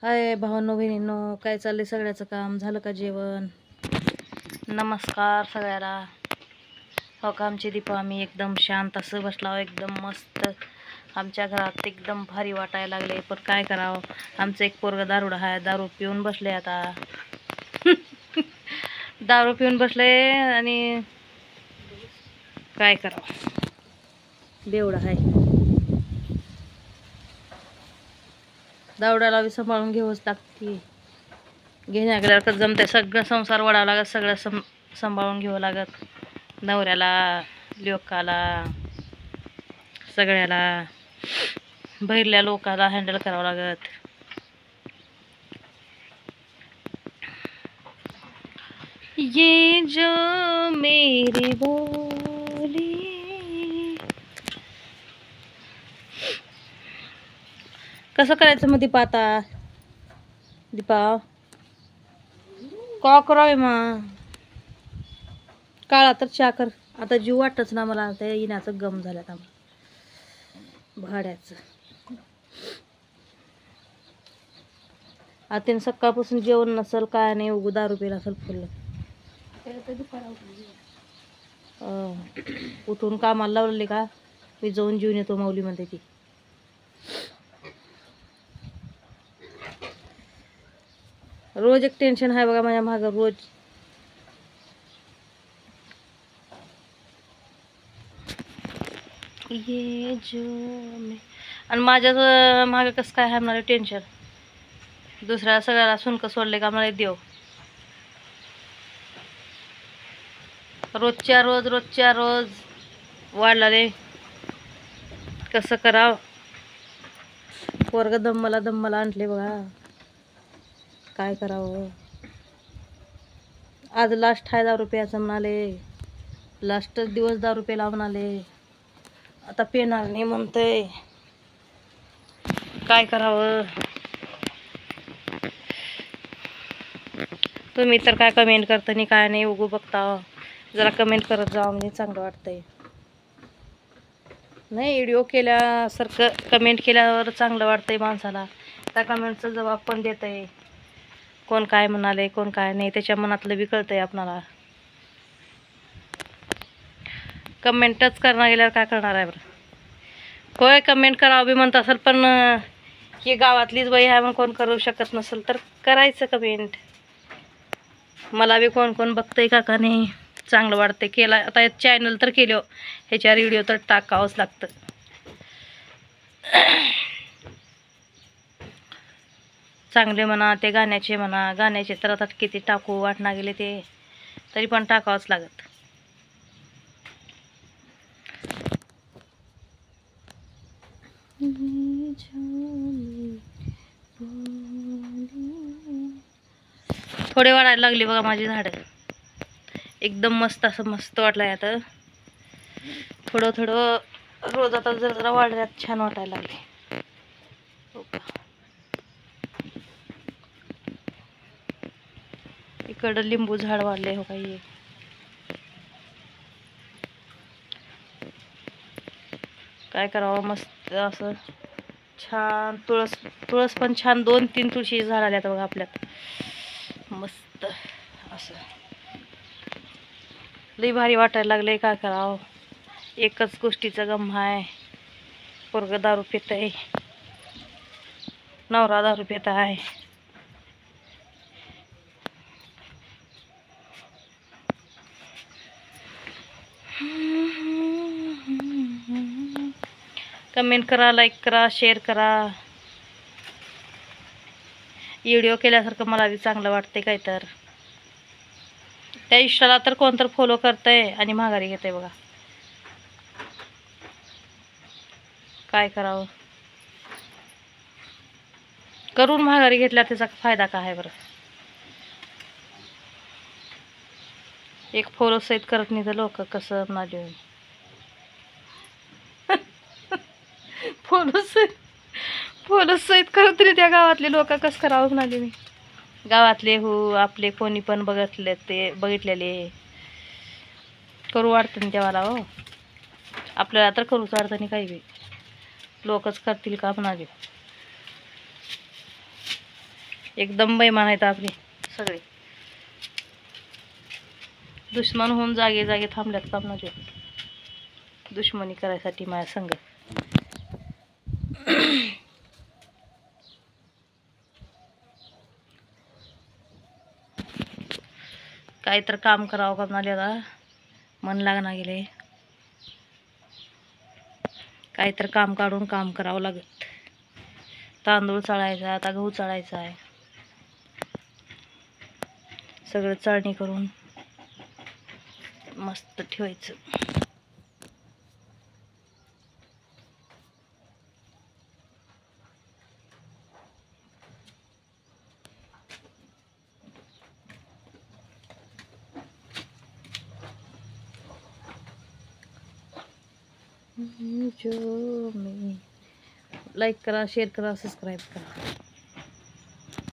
हाय भावांनो बहिणींनो, काय चाललंय? सगळ्याचं काम झालं का? जेवण? नमस्कार सगळ्याला. हो का, आमची दीपा आम्ही एकदम शांत असं बसलाव, एकदम मस्त. आमच्या घरात एकदम भारी वाटायला लागले, पण काय करावं, आमचं एक पोरग दारुडा आहे, दारू पिऊन बसले आता. दारू पिऊन बसले आणि काय करावं, बेवडा आहे. दावड्याला बी सांभाळून घेऊच लागते. घेण्याकडे तर जमते, सगळं संसार वडावं लागत, सगळं सांभाळून घ्यावं लागत. नवऱ्याला, लोकाला, सगळ्याला, बाहेरल्या लोकाला हँडल करावं लागत. ये जो मेरी बोली. कसं करायचं मग दीपा आता? दीपा का करावे मग? काळा तर चहा कर. आता जीव वाटच ना मला, त्या येण्याचं गम झाल्यात आम्हाला भाड्याचं. आता सकाळपासून जेवण नसल, काय नाही, उगू दारू पिला असेल फुल. उठून कामाला लावले का मी जाऊन जेवून येतो, माऊली म्हणते ती. रोज एक टेन्शन आहे बघा माझ्या मागं, रोज. ये जो मी, आणि माझ्याच मागं कसं काय आहे मला टेन्शन. दुसऱ्या सगळ्याला सुनकं सोडले का मला देव. रोजच्या रोज वाढलाले. कसं करावं? पोरग दम्मला आणले बघा, काय करावं. आज लास्ट आहे 10 रुपयाचं म्हणाले, लास्टच दिवस 10 रुपये लावून आले. आता पेणार नाही म्हणतंय, काय करावं. तुम्ही तर काय कमेंट करता नाही, काय नाही, उगू बघता. जरा कमेंट करत जावा, म्हणजे चांगलं वाटतंय. नाही, व्हिडिओ केल्यासारखं कमेंट केल्यावर चांगलं वाटतंय माणसाला. त्या कमेंटचा जबाब पण देत आहे, कोण काय म्हणाले, कोण काय नाही, त्याच्या मनातलं बी कळतंय आपणाला. कमेंटच करणार गेल्यावर काय करणार आहे बरं? होय, कमेंट करावं बी म्हणत असेल, पण ही गावातलीच बाई आहे, मग कोण करू शकत नसेल तर करायचं कमेंट. मला बी कोण कोण बघतंय का नाही, चांगलं वाटतंय. केला आता चॅनल तर केलं, ह्याच्यावर व्हिडिओ तर टाकावंच लागतं. चांगले म्हणा, ते गाण्याचे म्हणा, गाण्याचे तर आता किती टाकू वाटना गेले ते, तरी पण टाकावंच लागत. थोडे वाढायला लागले बघा माझी झाडं, एकदम मस्त असं मस्त वाटलंय आता. थोडं थोडं रोज आता जरा जरा वाढल्यात, छान वाटायला लागले. इकडं लिंबू झाड वाढले हो काही. काय करावं, मस्त असं छान. तुळस पण छान, 2-3 तुळशी झाड आल्यात बघा आपल्यात, मस्त असं. लई भारी वाटायला लागले. काय करावं, एकच गोष्टीचा गम आहे. पोरगं दारू पित आहे, नवरा दारू पित आहे. कमेंट करा, लाईक करा, शेअर करा. व्हिडिओ केल्यासारखं मला बी चांगलं वाटतंय. काय तर त्या इष्टाला तर कोणतर फॉलो करतंय आणि माघारी घेतंय बघा. काय करावं, करून माघारी घेतल्या त्याचा फायदा काय आहे बरं? एक फॉलो सहित करत नाही तर लोक कसं माझे फॉलो सहित करत नाही, त्या गावातले लोक कसं करावं म्हणाले मी. गावातले हो, आपले कोणी पण बघितलेले करू वाटतं ना तेव्हाला. हो, आपल्याला तर करूच वाटतं नाही, काही बी लोकच करतील का म्हणाले. एकदम बेईमान आहेत आपले सगळे. दुश्मन होऊन जागे जागे थांबल्यात कामनाचे दुश्मनी करायसाठी माझ्या संग. काही तर काम करावं का म्हणाले आता मन लागना गेले. काही तर काम काढून काम करावं लागत. तांदूळ चाळायचा, आता गहू चाळायचा आहे. सगळं चाळणी करून मस्त ठेवायचं. जो मी लाईक करा, शेअर करा, सबस्क्राईब करा.